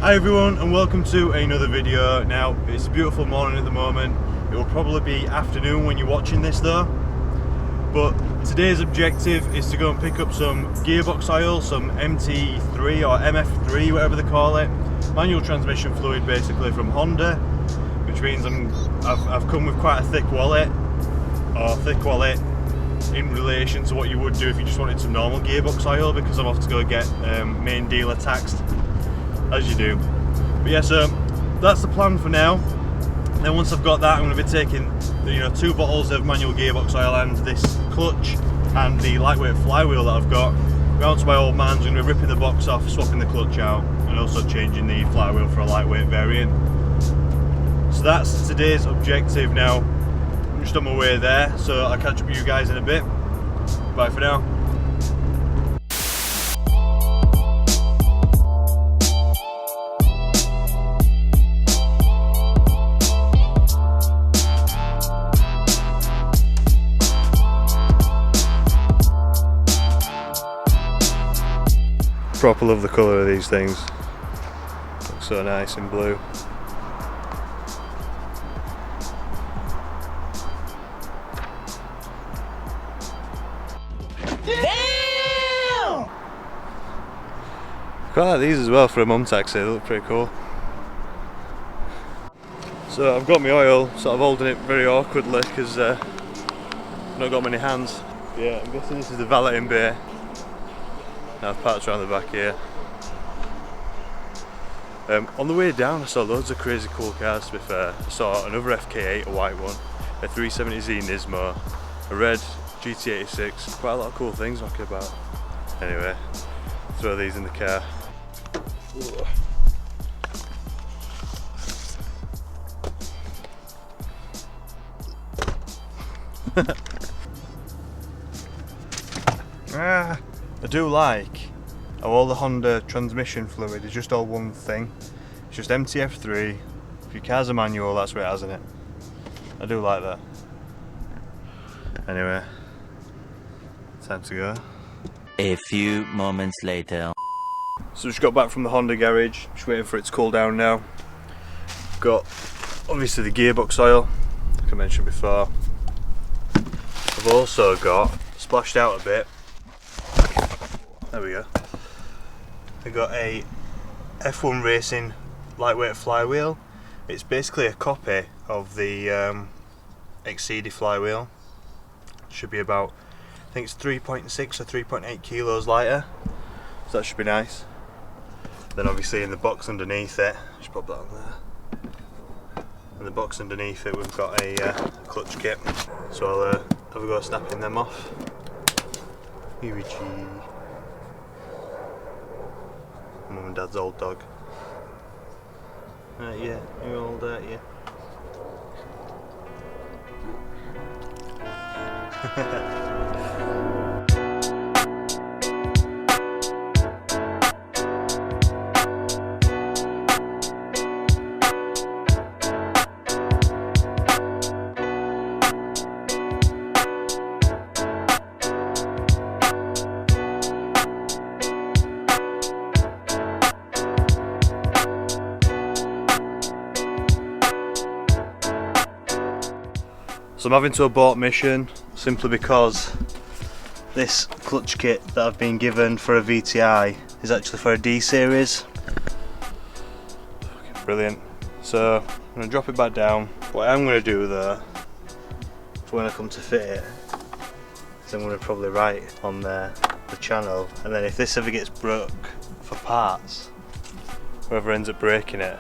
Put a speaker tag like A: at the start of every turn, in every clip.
A: Hi everyone and welcome to another video. Now it's a beautiful morning at the moment. It will probably be afternoon when you're watching this though. But today's objective is to go and pick up some gearbox oil, some MT3 or MF3, whatever they call it. Manual transmission fluid basically from Honda, which means I've come with quite a thick wallet, in relation to what you would do if you just wanted some normal gearbox oil, because I'm off to go get main dealer taxed, as you do. But yeah, so that's the plan for now. Then once I've got that, I'm going to be taking 2 bottles of manual gearbox oil and this clutch and the lightweight flywheel that I've got round to my old man's. I'm going to be ripping the box off, swapping the clutch out, and also changing the flywheel for a lightweight variant. So that's today's objective. Now I'm just on my way there, so I'll catch up with you guys in a bit. Bye for now. Proper love the colour of these things. Looks so nice in blue.
B: Damn!
A: Quite like these as well for a mum taxi, they look pretty cool. So I've got my oil, sort of holding it very awkwardly because I've not got many hands. Yeah, I'm guessing this is the valeting bay. Now I've parked around the back here. On the way down I saw loads of crazy cool cars, to be fair. I saw another FK8, a white one, a 370Z Nismo, a red GT86, quite a lot of cool things knocking about. Anyway, throw these in the car. I do like how all the Honda transmission fluid is just all one thing. It's just MTF3. If your car's a manual, that's what it has in it. I do like that. Anyway, time to go.
B: A few moments later.
A: So just got back from the Honda garage, just waiting for it to cool down now. Got obviously the gearbox oil, like I mentioned before. I've also got, splashed out a bit, there we go. I got a F1 Racing lightweight flywheel. It's basically a copy of the XCD flywheel. Should be about, I think it's 3.6 or 3.8 kilos lighter, so that should be nice. Then obviously in the box underneath it, just pop that on there. In the box underneath it we've got a clutch kit, so I'll have a go snapping them off. Mum and Dad's old dog. Yeah, you're old, yeah. So I'm having to abort mission simply because this clutch kit that I've been given for a VTI is actually for a D series. Brilliant. So I'm going to drop it back down. What I'm going to do though, for when I come to fit it, is I'm going to probably write on there the channel, and then if this ever gets broke for parts, whoever ends up breaking it,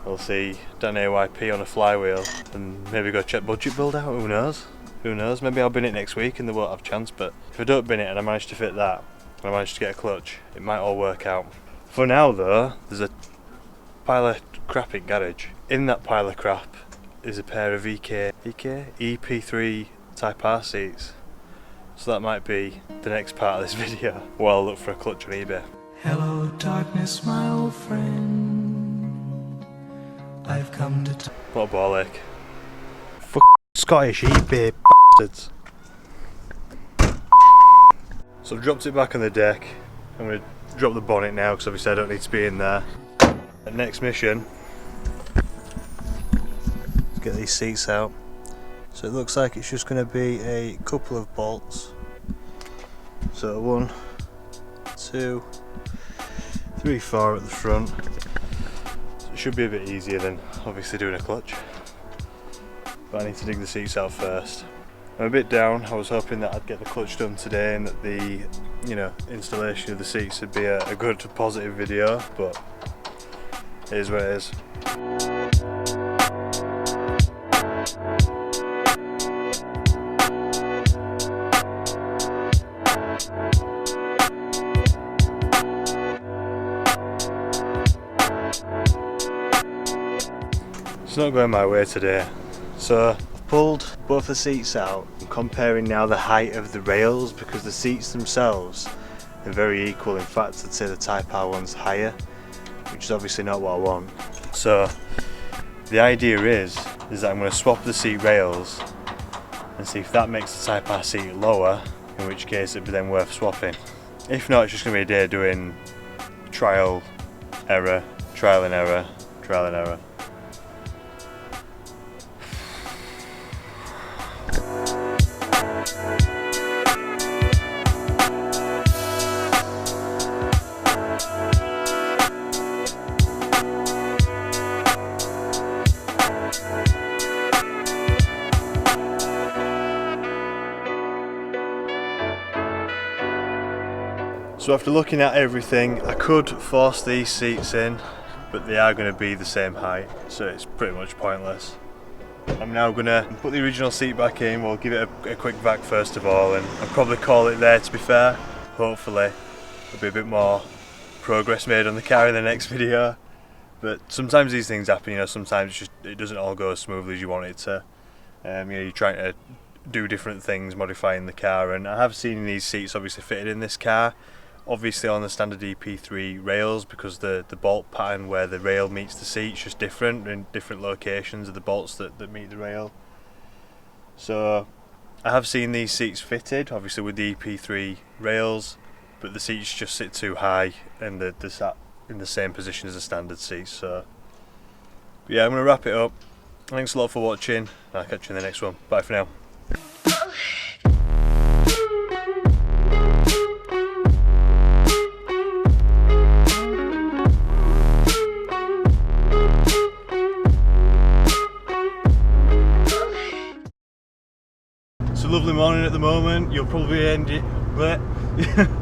A: we'll see Dan AYP on a flywheel and maybe go check budget build out, who knows? Who knows, maybe I'll bin it next week and they won't have a chance, but if I don't bin it and I manage to fit that, and I manage to get a clutch, it might all work out. For now though, there's a pile of crap in garage. In that pile of crap is a pair of EP3 Type R seats. So that might be the next part of this video, while I look for a clutch on eBay.
C: Hello darkness, my old friend. I've come to
A: What a ball ache. Fuck Scottish eBay bastards. So I've dropped it back on the deck. I'm going to drop the bonnet now because obviously I don't need to be in there. Next mission, let's get these seats out. So it looks like it's just going to be a couple of bolts. So 1, 2, 3, 4 at the front. So it should be a bit easier than obviously doing a clutch. But I need to dig the seats out first. I'm a bit down. I was hoping that I'd get the clutch done today and that the installation of the seats would be a good positive video, but it is what it is. It's not going my way today. So I've pulled both the seats out. I'm comparing now the height of the rails because the seats themselves are very equal. In fact, I'd say the Type R one's higher, which is obviously not what I want. So the idea is that I'm going to swap the seat rails and see if that makes the Type R seat lower, in which case it'd be then worth swapping. If not, it's just going to be a day doing trial, error, trial and error, trial and error. So after looking at everything, I could force these seats in, but they are going to be the same height, so it's pretty much pointless. I'm now going to put the original seat back in. We'll give it a quick vac first of all, and I'll probably call it there, to be fair. Hopefully there'll be a bit more progress made on the car in the next video. But sometimes these things happen, sometimes it doesn't all go as smoothly as you want it to. You're trying to do different things, modifying the car, and I have seen these seats obviously fitted in this car. Obviously on the standard EP3 rails, because the bolt pattern where the rail meets the seat is just different in different locations of the bolts that meet the rail. So I have seen these seats fitted, obviously with the EP3 rails, but the seats just sit too high and they're sat in the same position as the standard seats. So but yeah, I'm going to wrap it up. Thanks a lot for watching, I'll catch you in the next one. Bye for now. It's a lovely morning at the moment. You'll probably end it.